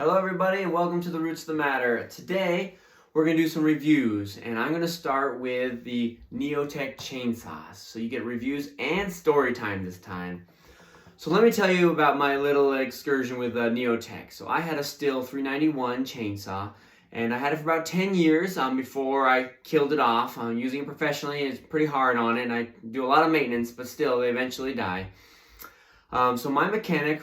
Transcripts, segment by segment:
Hello everybody and welcome to the Roots of the Matter. Today we're going to do some reviews and I'm going to start with the Neotec chainsaws. So you get reviews and story time this time. So let me tell you about my little excursion with Neotec. So I had a Stihl 391 chainsaw and I had it for about 10 years before I killed it off. Using it professionally, it's pretty hard on it and I do a lot of maintenance, but still they eventually die. So my mechanic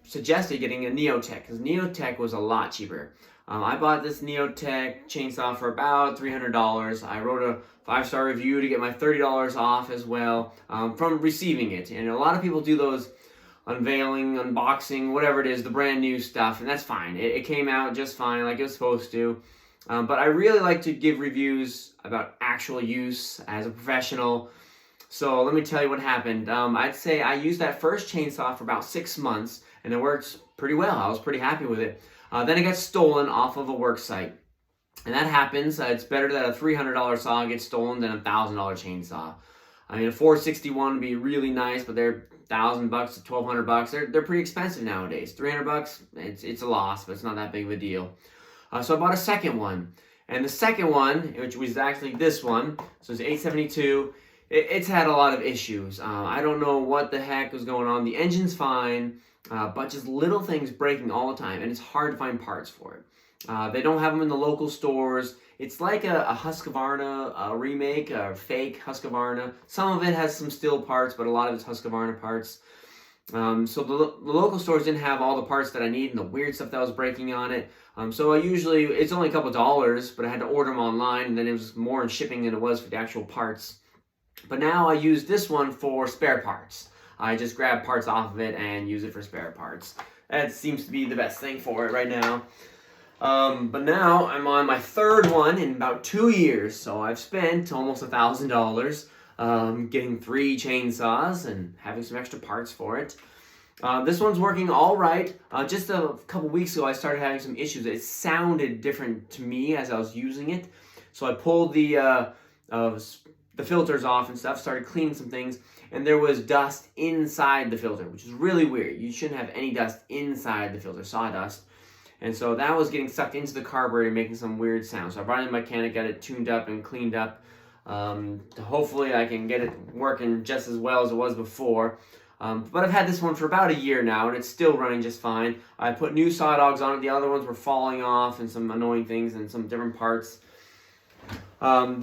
suggested getting a Neotec because Neotec was a lot cheaper. I bought this Neotec chainsaw for about $300. I wrote a 5-star review to get my $30 off as well from receiving it. And a lot of people do those unveiling, unboxing, whatever it is, the brand new stuff, and that's fine. It came out just fine like it was supposed to. But I really like to give reviews about actual use as a professional. So let me tell you what happened. I'd say I used that first chainsaw for about 6 months and it worked pretty well. I was pretty happy with it. Then it got stolen off of a work site. And that happens. It's better that a $300 saw gets stolen than a $1,000 chainsaw. I mean, a 461 would be really nice, but they're $1,000 to $1,200. They're pretty expensive nowadays. $300, it's a loss, but it's not that big of a deal. So I bought a second one. And the second one, which was actually this one, so it's 872, it's had a lot of issues. I don't know what the heck was going on. The engine's fine, but just little things breaking all the time, and it's hard to find parts for it. They don't have them in the local stores. It's like a Husqvarna remake, a fake Husqvarna. Some of it has some Stihl parts, but a lot of it's Husqvarna parts. So the local stores didn't have all the parts that I need and the weird stuff that was breaking on it. So it's only a couple dollars, but I had to order them online, and then it was more in shipping than it was for the actual parts. But now I use this one for spare parts. I just grab parts off of it and use it for spare parts. That seems to be the best thing for it right now. But now I'm on my third one in about 2 years. So I've spent almost $1,000 getting 3 chainsaws and having some extra parts for it. This one's working all right. Just a couple weeks ago I started having some issues. It sounded different to me as I was using it. So I pulled the filters off and stuff, started cleaning some things, and there was dust inside the filter, which is really weird. You shouldn't have any dust inside the filter, sawdust. And so that was getting sucked into the carburetor, making some weird sounds. So I brought in a mechanic, got it tuned up and cleaned up. Hopefully I can get it working just as well as it was before. But I've had this one for about a year now, and it's still running just fine. I put new saw dogs on it. The other ones were falling off and some annoying things and some different parts.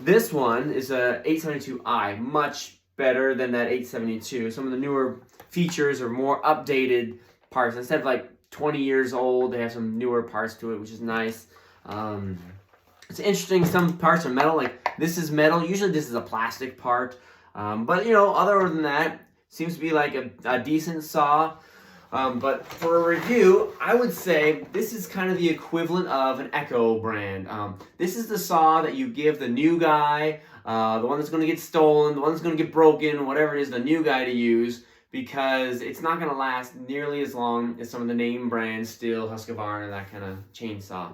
This one is a 872i, much better than that 872. Some of the newer features are more updated parts. Instead of like 20 years old, they have some newer parts to it, which is nice. It's interesting, some parts are metal, like this is metal. Usually this is a plastic part. But other than that, seems to be like a decent saw. But for a review, I would say this is kind of the equivalent of an Echo brand. This is the saw that you give the new guy, the one that's going to get stolen, the one that's going to get broken, whatever it is, the new guy to use, because it's not going to last nearly as long as some of the name brands, Stihl, Husqvarna, that kind of chainsaw.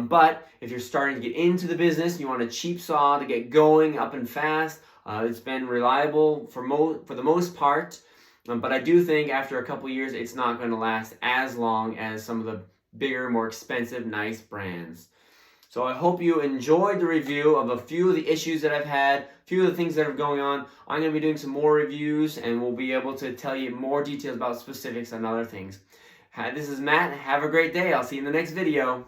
But if you're starting to get into the business, you want a cheap saw to get going up and fast. It's been reliable for the most part. But I do think after a couple years, it's not going to last as long as some of the bigger, more expensive, nice brands. So I hope you enjoyed the review of a few of the issues that I've had, a few of the things that are going on. I'm going to be doing some more reviews, and we'll be able to tell you more details about specifics and other things. This is Matt. Have a great day. I'll see you in the next video.